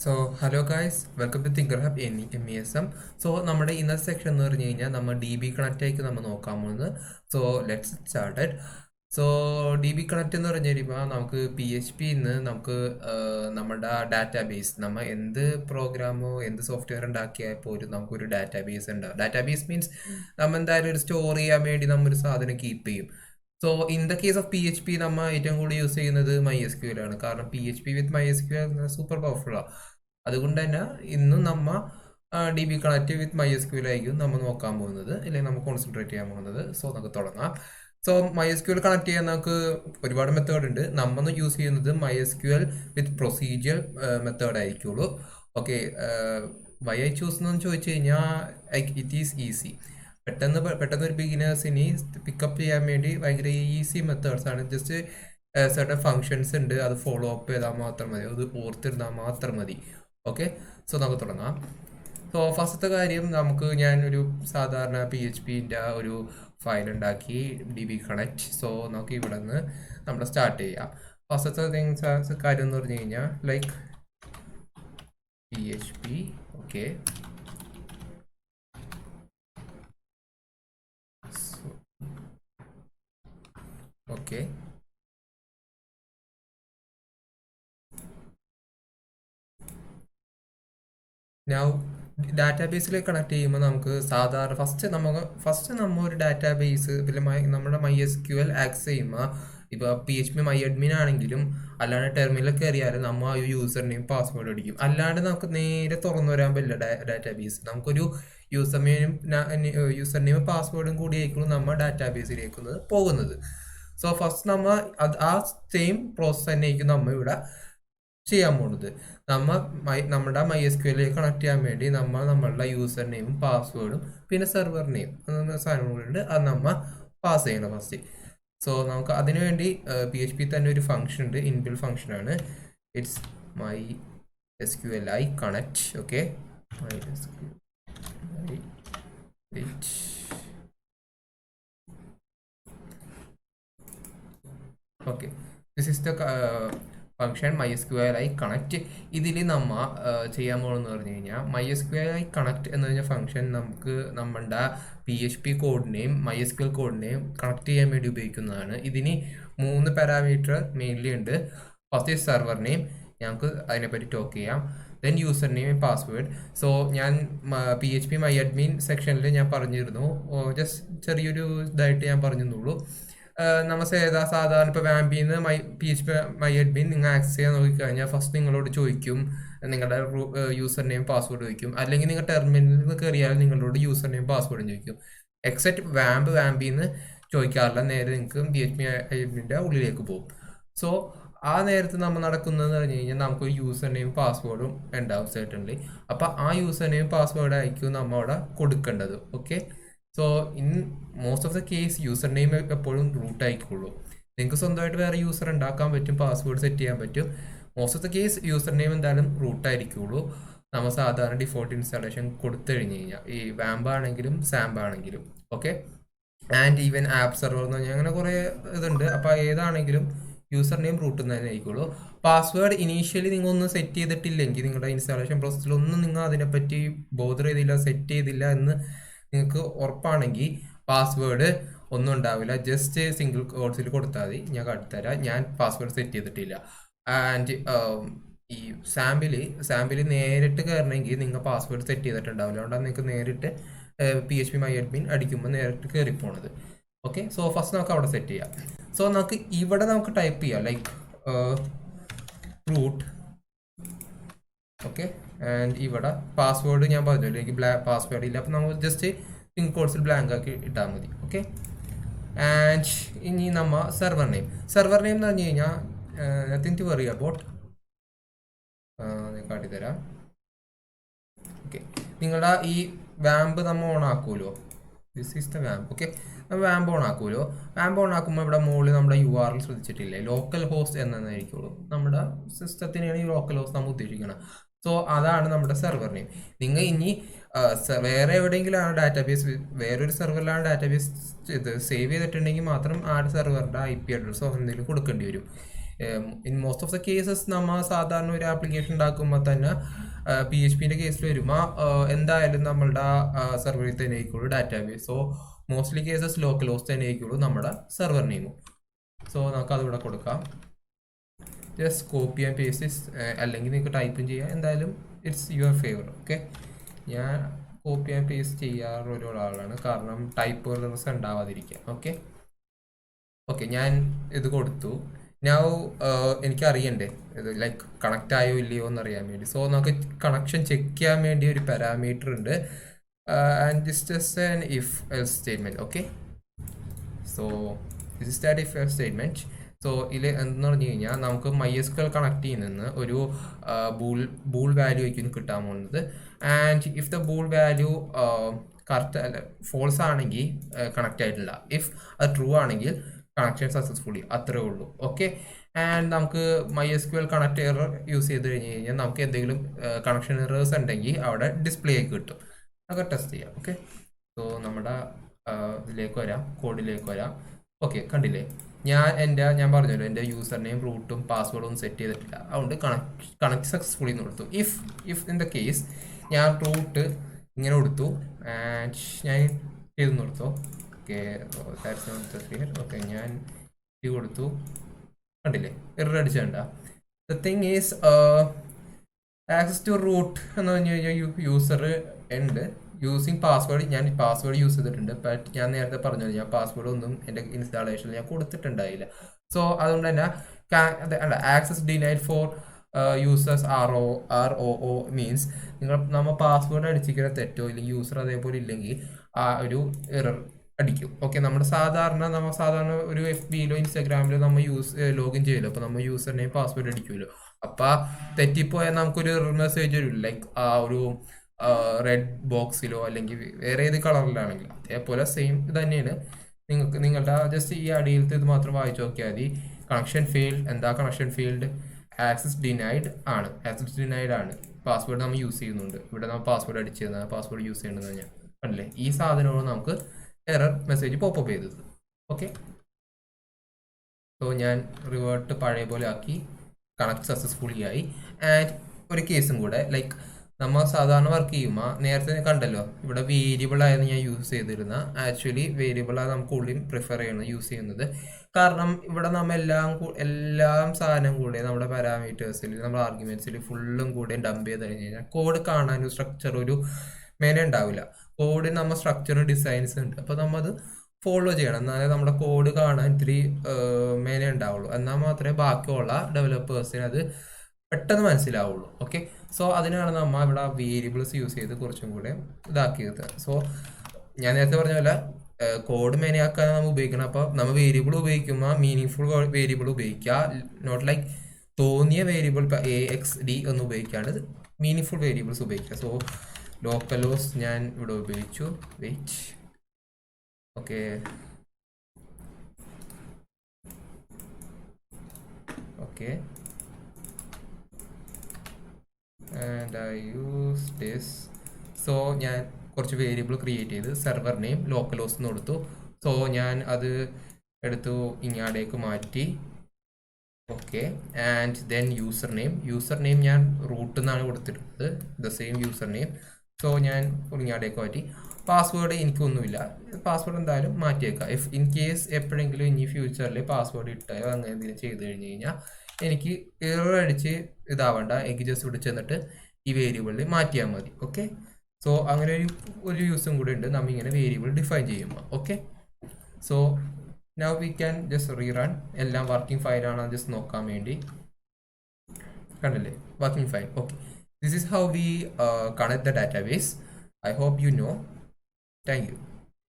So hello guys, welcome to Thinkerhub MESM. So നമ്മുടെ ഇന്നത്തെ section എന്ന് പറഞ്ഞു കഴിഞ്ഞാൽ നമ്മൾ DB കണക്റ്റ് ആയിരിക്കും നമ്മൾ നോക്കാൻ പോകുന്നത്. So let's started. So DB connect എന്ന് പറഞ്ഞു കഴിയുമ്പോൾ നമുക്ക് PHP നമുക്ക് നമ്മുടെ ഡാറ്റാബേസ്, നമ്മൾ എന്ത് പ്രോഗ്രാമോ എന്ത് സോഫ്റ്റ്വെയർ ഉണ്ടാക്കിയാൽ പോലും നമുക്കൊരു ഡാറ്റാബേസ് ഉണ്ടാവും. ഡാറ്റാബേസ് മീൻസ് നമ്മൾ എന്തായാലും ഒരു സ്റ്റോർ ചെയ്യാൻ വേണ്ടി നമ്മൊരു സാധനം കീപ്പ് ചെയ്യും. So in the case of PHP നമ്മൾ ഏറ്റവും കൂടുതൽ യൂസ് ചെയ്യുന്നത് MySQL ആണ്. കാരണം PHP വിത്ത് MySQL സൂപ്പർ പവർഫുള്ളാണ്. അതുകൊണ്ട് തന്നെ ഇന്നും നമ്മ DB കണക്റ്റ് വിത്ത് MySQL ആയിരിക്കും നമ്മൾ നോക്കാൻ പോകുന്നത്, അല്ലെങ്കിൽ നമ്മൾ കോൺസെൻട്രേറ്റ് ചെയ്യാൻ പോകുന്നത്. സോ നമുക്ക് തുടങ്ങാം. സോ MySQL കണക്ട് ചെയ്യാൻ നമുക്ക് ഒരുപാട് മെത്തേഡ് ഉണ്ട്. നമ്മൾ യൂസ് ചെയ്യുന്നത് MySQL വിത്ത് പ്രൊസീജിയർ മെത്തേഡ് ആയിരിക്കുള്ളൂ. ഓക്കെ, വൈ ഐ ചൂസ് എന്ന് ചോദിച്ചു കഴിഞ്ഞാൽ ഇറ്റ് ഈസ് ഈസി. പെട്ടെന്ന് ഒരു ബിഗിനേഴ്സിന് പിക്കപ്പ് ചെയ്യാൻ വേണ്ടി ഭയങ്കര ഈസി മെത്തേഡ്സ് ആണ്. ജസ്റ്റ് സർട്ടൻ ഫങ്ഷൻസ് ഉണ്ട്, അത് ഫോളോ അപ്പ് ചെയ്താൽ മാത്രം മതി, അത് ഓർത്തിരുന്നാൽ മാത്രം മതി. ഓക്കെ, സോ നമുക്ക് തുടങ്ങാം. സോ ഫസ്റ്റത്തെ കാര്യം, ഞാനൊരു സാധാരണ PHPൻ്റെ ഒരു ഫയൽ ഉണ്ടാക്കി DB കണക്റ്റ്. സോ നമുക്ക് ഇവിടെ നിന്ന് നമ്മൾ സ്റ്റാർട്ട് ചെയ്യാം. ഫസ്റ്റത്തെ കാര്യം എന്ന് പറഞ്ഞു കഴിഞ്ഞാൽ ലൈക്ക് PHP. ഓക്കെ, ഓക്കെ, ഞാൻ ഡാറ്റാബേസിലേക്ക് കണക്ട് ചെയ്യുമ്പോൾ നമുക്ക് സാധാരണ ഫസ്റ്റ് നമ്മൾ ഒരു ഡാറ്റാബേസ് നമ്മുടെ MySQL ആക്സസ് ചെയ്യുമ്പോൾ, ഇപ്പോൾ PHP MyAdmin ആണെങ്കിലും അല്ലാണ്ട് ടെർമിനൽ കയറിയാലും നമ്മൾ ആ യൂസർ നെയിം പാസ്വേഡ് അടിക്കും. അല്ലാണ്ട് നമുക്ക് നേരെ തുറന്നു വരാൻ പറ്റില്ല ഡാറ്റാബേസ്. നമുക്കൊരു യൂസർ നെയിം പാസ്വേഡും കൂടി ആയിരിക്കും നമ്മൾ ഡാറ്റാബേസിലേക്ക് പോകുന്നത്. സോ ഫസ്റ്റ് നമ്മൾ ആ സെയിം പ്രോസസ് തന്നെ ആയിരിക്കും നമ്മൾ ഇവിടെ ചെയ്യാൻ പോകുന്നത്. നമ്മുടെ MySQL കണക്ട് ചെയ്യാൻ വേണ്ടി നമ്മളുടെ യൂസർ നെയിമും പാസ്വേഡും പിന്നെ സെർവർ നെയിം സാധനങ്ങളുണ്ട്, അത് നമ്മൾ പാസ് ചെയ്യണം ഫസ്റ്റ്. സോ നമുക്ക് അതിനുവേണ്ടി PHP തന്നെ ഒരു ഫംഗ്ഷൻ ഉണ്ട്, ഇൻബിൽറ്റ് ഫംഗ്ഷനാണ്. It's MySQLi connect. Okay, okay, this is the function MySQLi connect. ഇതിൽ നമ്മൾ ചെയ്യാൻ പോകുന്നതെന്ന് പറഞ്ഞു കഴിഞ്ഞാൽ, MySQLi കണക്ട് എന്ന് പറഞ്ഞ ഫംഗ്ഷൻ നമുക്ക് നമ്മുടെ PHP കോഡിനെയും MySQL കോഡിനെയും കണക്ട് ചെയ്യാൻ വേണ്ടി ഉപയോഗിക്കുന്നതാണ്. ഇതിന് 3 പാരാമീറ്റർ മെയിൻലി ഉണ്ട്. ഫസ്റ്റ് സെർവർ നെയിം, ഞങ്ങൾക്ക് അതിനെപ്പറ്റി ടോക്ക് ചെയ്യാം. Then user name, password. So ഞാൻ PHP MyAdmin സെക്ഷനിൽ ഞാൻ പറഞ്ഞിരുന്നു, ജസ്റ്റ് ചെറിയൊരു ഇതായിട്ട് ഞാൻ പറഞ്ഞെന്നുള്ളൂ. നമ്മൾ സാധാരണ ഇപ്പോൾ വാമ്പിന്ന് PHP MyAdmin നിങ്ങൾ ആക്സസ് ചെയ്യാൻ നോക്കിക്കഴിഞ്ഞാൽ ഫസ്റ്റ് നിങ്ങളോട് ചോദിക്കും നിങ്ങളുടെ യൂസർ നെയിം പാസ്വേഡ് ചോദിക്കും. അല്ലെങ്കിൽ നിങ്ങൾ ടെർമിനലിൽ നിന്ന് കയറിയാൽ നിങ്ങളോട് യൂസർ നെയിം പാസ്വേഡും ചോദിക്കും. എക്സെപ്റ്റ് വാമ്പിന്ന് ചോദിക്കാറില്ല, നേരെ നിങ്ങൾക്ക് PHP MyAdminൻ്റെ ഉള്ളിലേക്ക് പോകും. സോ ആ നേരത്ത് നമ്മൾ നടക്കുന്നതെന്ന് പറഞ്ഞു കഴിഞ്ഞാൽ നമുക്കൊരു യൂസർ നെയിം പാസ്വേഡും ഉണ്ടാവും സെർട്ടൺലി. അപ്പോൾ ആ യൂസർ നെയിം പാസ്വേഡ് ആയിരിക്കും നമ്മൾ അവിടെ കൊടുക്കേണ്ടത്. Okay, so in most of the case user name എപ്പോഴും റൂട്ട് ആയിക്കോളൂ. നിങ്ങൾക്ക് സ്വന്തമായിട്ട് വേറെ യൂസർ ഉണ്ടാക്കാൻ പറ്റും, പാസ്വേഡ് സെറ്റ് ചെയ്യാൻ പറ്റും. Most of the case user name എന്തായാലും റൂട്ട് ആയിരിക്കുള്ളൂ. നമ്മൾ സാധാരണ ഡിഫോൾട്ട് ഇൻസ്റ്റാളേഷൻ കൊടുത്തു കഴിഞ്ഞ് കഴിഞ്ഞാൽ, ഈ വാമ്പ് ആണെങ്കിലും സാമ്പ് ആണെങ്കിലും. Okay, and even app server എന്ന് പറഞ്ഞാൽ അങ്ങനെ കുറേ ഇതുണ്ട്. അപ്പോൾ ഏതാണെങ്കിലും യൂസർ നെയിം റൂട്ട് തന്നെ ആയിരിക്കുള്ളൂ. പാസ്വേഡ് ഇനീഷ്യലി നിങ്ങൾ ഒന്നും സെറ്റ് ചെയ്തിട്ടില്ലെങ്കിൽ, നിങ്ങളുടെ ഇൻസ്റ്റാളേഷൻ പ്രോസസ്സിലൊന്നും നിങ്ങൾ അതിനെപ്പറ്റി ബോധർ ചെയ്തില്ല, സെറ്റ് ചെയ്തില്ല എന്ന് നിങ്ങൾക്ക് ഉറപ്പാണെങ്കിൽ പാസ്വേഡ് ഒന്നും ഉണ്ടാവില്ല. ജസ്റ്റ് സിംഗിൾ കോഡ്സിൽ കൊടുത്താൽ മതി. ഞാൻ കാട്ടിത്തരാം, ഞാൻ പാസ്വേഡ് സെറ്റ് ചെയ്തിട്ടില്ല. ആൻഡ് ഈ സാമ്പിൾ നേരിട്ട് കയറണമെങ്കിൽ നിങ്ങൾ പാസ്വേഡ് സെറ്റ് ചെയ്തിട്ടുണ്ടാവില്ല. അതുകൊണ്ടാണ് നിങ്ങൾക്ക് നേരിട്ട് PHP MyAdmin അടിക്കുമ്പോൾ നേരിട്ട് കയറിപ്പോണത്. ഓക്കെ, സോ ഫസ്റ്റ് നമുക്ക് അവിടെ സെറ്റ് ചെയ്യാം. സോ ഇവിടെ നമുക്ക് ടൈപ്പ് ചെയ്യാം ലൈക്ക് റൂട്ട്. ഓക്കെ, ആൻഡ് ഇവിടെ പാസ്വേഡ് ഞാൻ പറഞ്ഞു, എനിക്ക് പാസ്വേഡ് ഇല്ല. അപ്പോൾ നമ്മൾ ജസ്റ്റ് സിംഗിൾ കോഡ്സിൽ ബ്ലാങ്ക് ആക്കി ഇട്ടാൽ മതി. ഓക്കെ, ആൻഡ് ഇനി നമ്മൾ സെർവർ നെയിം എന്ന് പറഞ്ഞു കഴിഞ്ഞാൽ നത്തിങ് ടു വറി അബൌട്ട്. കാട്ടിത്തരാം. ഓക്കെ, നിങ്ങളുടെ ഈ വാമ്പ് നമ്മൾ ഓൺ ആക്കുമല്ലോ, ദിസ് ഈസ് ദ വാമ്പ്. ഓക്കെ, വാമ്പ് ഓൺ ആക്കുമല്ലോ. വാമ്പ് ഓൺ ആക്കുമ്പോൾ ഇവിടെ മുകളിൽ നമ്മുടെ URL ശ്രദ്ധിച്ചിട്ടില്ലേ, ലോക്കൽ ഹോസ്റ്റ് എന്നായിരിക്കുള്ളൂ. നമ്മുടെ സിസ്റ്റത്തിനാണ് ഈ ലോക്കൽ ഹോസ്റ്റ് നമ്മൾ ഉദ്ദേശിക്കണം. സോ അതാണ് നമ്മുടെ സെർവർ നെയിം. നിങ്ങൾ ഇനി വേറെ എവിടെയെങ്കിലും ആണ് ഡാറ്റാബേസ്, വേറൊരു സെർവറിലാണ് ഡാറ്റാബേസ് ഇത് സേവ് ചെയ്തിട്ടുണ്ടെങ്കിൽ മാത്രം ആ സെർവറിൻ്റെ IP അഡ്രസ്സോ എന്തെങ്കിലും കൊടുക്കേണ്ടി വരും. In most of the cases നമ്മൾ സാധാരണ ഒരു ആപ്ലിക്കേഷൻ ഉണ്ടാക്കുമ്പോൾ തന്നെ PHPന്റെ കേസിൽ വരുമ്പോൾ എന്തായാലും നമ്മളുടെ സെർവറിൽ തന്നെ ആയിരിക്കുള്ളൂ database. So mostly cases local host തന്നെ ആയിരിക്കുള്ളൂ നമ്മുടെ സെർവർ നെയിമും. സോ നമുക്ക് അതിവിടെ കൊടുക്കാം. ജസ്റ്റ് കോപ്പി ആൻഡ് പേസ്റ്റ്, അല്ലെങ്കിൽ നിങ്ങൾക്ക് ടൈപ്പും ചെയ്യാം. എന്തായാലും ഇറ്റ്സ് യുവർ ഫേവർ. ഓക്കെ, ഞാൻ കോപ്പി ആൻഡ് പേസ്റ്റ് ചെയ്യാറുള്ള ഒരാളാണ്, കാരണം ടൈപ്പ് എറർസ് ഉണ്ടാവാതിരിക്കുക. ഓക്കെ ഓക്കെ, ഞാൻ ഇത് കൊടുത്തു. ഞാൻ എനിക്കറിയണ്ടേ ഇത് ലൈക്ക് കണക്റ്റ് ആയോ ഇല്ലയോ എന്ന് അറിയാൻ വേണ്ടി. സോ നമുക്ക് കണക്ഷൻ ചെക്ക് ചെയ്യാൻ വേണ്ടി ഒരു പാരാമീറ്റർ ഉണ്ട്, and just an if else statement. Okay, so this is that if else statement. So ഇതിൽ എന്തെന്ന് പറഞ്ഞു കഴിഞ്ഞാൽ നമുക്ക് MySQL കണക്ട് ചെയ്യുന്ന ഒരു ബൂൾ വാല്യൂ ആയിരിക്കും കിട്ടാൻ പോകുന്നത്. And if the bool value correct അല്ല ഫോൾസ് ആണെങ്കിൽ കണക്റ്റ് ആയിട്ടില്ല, ഇഫ് അത് ട്രൂ ആണെങ്കിൽ കണക്ഷൻ സക്സസ്ഫുള്ളി, അത്രേ ഉള്ളൂ. ഓക്കെ, ആൻഡ് നമുക്ക് MySQL കണക്ട് എറർ യൂസ് ചെയ്ത് കഴിഞ്ഞ് കഴിഞ്ഞാൽ നമുക്ക് എന്തെങ്കിലും കണക്ഷൻ എറേഴ്സ് ഉണ്ടെങ്കിൽ അവിടെ ഡിസ്പ്ലേ ആയി കിട്ടും. അതൊക്കെ ടെസ്റ്റ് ചെയ്യാം. ഓക്കെ, സോ നമ്മുടെ ഇതിലേക്ക് വരാം, കോഡിലേക്ക് വരാം. ഓക്കെ, കണ്ടില്ലേ, ഞാൻ പറഞ്ഞല്ലോ എൻ്റെ യൂസർ നെയിം റൂട്ടും പാസ്വേഡും ഒന്നും സെറ്റ് ചെയ്തിട്ടില്ല, അതുകൊണ്ട് കണക്ട് സക്സസ്ഫുള്ളി എന്ന് കൊടുത്തു. ഇഫ് ഇൻ ദ കേസ് ഞാൻ റൂട്ട് ഇങ്ങനെ കൊടുത്തു ആൻഡ് ഞാൻ ചെയ്തെന്ന് കൊടുത്തു. ഓക്കെ, ഓക്കെ, ഞാൻ ഇത് കൊടുത്തു, കണ്ടില്ലേ എറർ അടിച്ചേണ്ട. The thing is access to root എന്ന് പറഞ്ഞു കഴിഞ്ഞാൽ യൂസർ ഉണ്ട് യൂസിങ് പാസ്വേഡ്. ഞാൻ പാസ്വേഡ് യൂസ് ചെയ്തിട്ടുണ്ട്, ബട്ട് ഞാൻ നേരത്തെ പറഞ്ഞു ഞാൻ പാസ്വേഡ് ഒന്നും എൻ്റെ ഇൻസ്റ്റാളേഷനിൽ ഞാൻ കൊടുത്തിട്ടുണ്ടായില്ല. സോ അതുകൊണ്ട് തന്നെ അല്ല, access denied four users ROO means നമ്മൾ പാസ്വേഡ് അടിച്ചിരിക്കുന്ന തെറ്റോ ഇല്ലെങ്കിൽ യൂസർ അതേപോലെ ഇല്ലെങ്കിൽ ആ ഒരു എറർ അടിക്കും. ഓക്കെ, നമ്മൾ സാധാരണ ഒരു FBയിലോ ഇൻസ്റ്റാഗ്രാമിലോ നമ്മൾ ലോഗിൻ ചെയ്യുമല്ലോ, അപ്പോൾ നമ്മൾ യൂസർ നെയിം പാസ്വേഡ് അടിക്കുമല്ലോ. അപ്പോൾ തെറ്റിപ്പോയാൽ നമുക്കൊരു എറർ മെസ്സേജ് വരും, ലൈക്ക് ആ ഒരു റെഡ് ബോക്സിലോ അല്ലെങ്കിൽ വേറെ ഏത് കളറിലാണെങ്കിലും. അതേപോലെ സെയിം ഇത് തന്നെയാണ് നിങ്ങളുടെ ജസ്റ്റ് ഈ അടിയിലത്തെ ഇത് മാത്രം വായിച്ചു നോക്കിയാൽ മതി. കണക്ഷൻ ഫെയിൽഡ്, എന്താ കണക്ഷൻ ഫെയിൽഡ്? ആക്സസ് ഡിനൈഡ് ആണ്. പാസ്വേഡ് നമ്മൾ യൂസ് ചെയ്യുന്നുണ്ട്, ഇവിടെ നമ്മൾ പാസ്വേഡ് അടിച്ചിരുന്ന പാസ്വേഡ് യൂസ് ചെയ്യേണ്ടത് ഞാൻ കണ്ടില്ലേ. ഈ സാധനമാണ് നമുക്ക് എറർ മെസ്സേജ് പോപ്പപ്പ് ചെയ്തത്. ഓക്കെ, സോ ഞാൻ റിവേർട്ട് പഴയ പോലെ ആക്കി, കണക്ട് സക്സസ്ഫുള്ളി ആയി. ആൻഡ് ഒരു കേസും കൂടെ, ലൈക്ക് നമ്മൾ സാധാരണ വർക്ക് ചെയ്യുമ്പോൾ നേരത്തെ കണ്ടല്ലോ ഇവിടെ വേരിയബിൾ ആയിരുന്നു ഞാൻ യൂസ് ചെയ്തിരുന്ന. ആക്ച്വലി വേരിയബിളാണ് നമുക്ക് ഉള്ളിൽ പ്രിഫർ യൂസ് ചെയ്യുന്നത്, കാരണം ഇവിടെ നമ്മൾ എല്ലാം സാധനം കൂടെ നമ്മുടെ പാരാമീറ്റേഴ്സിൽ നമ്മുടെ ആർഗ്യുമെന്റ്സിൽ ഫുള്ളും കൂടെ ഡംപ് ചെയ്ത് കഴിഞ്ഞ് കഴിഞ്ഞാൽ കോഡ് കാണാൻ ഒരു സ്ട്രക്ചർ ഒരു മേന ഉണ്ടാവില്ല. കോഡിൽ നമ്മൾ സ്ട്രക്ചർ ഡിസൈൻസ് ഉണ്ട്, അപ്പോൾ നമ്മൾ അത് ഫോളോ ചെയ്യണം, എന്നാലേ നമ്മുടെ കോഡ് കാണാൻ ഇത്തിരി മേന ഉണ്ടാവുള്ളൂ. എന്നാൽ മാത്രമേ ബാക്കിയുള്ള ഡെവലപ്പേഴ്സിന് അത് പെട്ടെന്ന് മനസ്സിലാവുള്ളൂ. ഓക്കെ, സോ അതിനാണ് നമ്മൾ ഇവിടെ വേരിയബിൾസ് യൂസ് ചെയ്ത് കുറച്ചും കൂടെ ഇതാക്കിയത്. സോ ഞാൻ നേരത്തെ പറഞ്ഞ പോലെ കോഡ് മേനയാക്കാൻ നമ്മൾ ഉപയോഗിക്കണം. അപ്പോൾ നമ്മൾ വേരിയബിൾ ഉപയോഗിക്കുമ്പോൾ മീനിങ് ഫുൾ വേരിയബിൾ ഉപയോഗിക്കുക, നോട്ട് ലൈക്ക് തോന്നിയ വേരിയബിൾ ഇപ്പോൾ AXD ഒന്നും ഉപയോഗിക്കാണ്ട് മീനിങ് ഫുൾ വേരിയബിൾസ് ഉപയോഗിക്കുക. സോ ലോക്കലോസ് ഞാൻ ഇവിടെ ഉപയോഗിച്ചു. Wait, okay, okay, and I use this. So ഞാൻ കുറച്ച് വേരിയബിൾ ക്രിയേറ്റ് ചെയ്ത് സെർവർ നെയിം ലോക്കലോസ് എന്ന് കൊടുത്തു. സോ ഞാൻ അത് എടുത്തു ഇങ്ങാടേക്ക് മാറ്റി. Okay, and then user name ഞാൻ റൂട്ട് എന്നാണ് കൊടുത്തിട്ടുള്ളത്, the same user name. So ഞാൻ ഇങ്ങാടേക്ക് മാറ്റി. പാസ്വേഡ് എനിക്കൊന്നുമില്ല, പാസ്വേഡ് എന്തായാലും മാറ്റിയേക്കാം. ഇഫ് ഇൻ കേസ് എപ്പോഴെങ്കിലും ഇനി ഫ്യൂച്ചറിൽ പാസ്വേഡ് ഇട്ടായോ അങ്ങനെ എന്തെങ്കിലും ചെയ്ത് കഴിഞ്ഞ് കഴിഞ്ഞാൽ എനിക്ക് എറർ അടിച്ച് ഇതാവണ്ട, എനിക്ക് ജസ്റ്റ് ഇവിടെ ചെന്നിട്ട് ഈ വേരിയബിളിൽ മാറ്റിയാൽ മതി. ഓക്കെ, സോ അങ്ങനെ ഒരു യൂസും കൂടെ ഉണ്ട് നമ്മൾ ഇങ്ങനെ വേരിയബിൾ ഡിഫൈൻ ചെയ്യുമ്പോൾ. Okay, so now we can just rerun. എല്ലാം വർക്കിംഗ് ഫയലാണ് ജസ്റ്റ് നോക്കാൻ വേണ്ടി. കണ്ടില്ലേ, working file. Okay, this is how we connect the database. I hope you know. Thank you.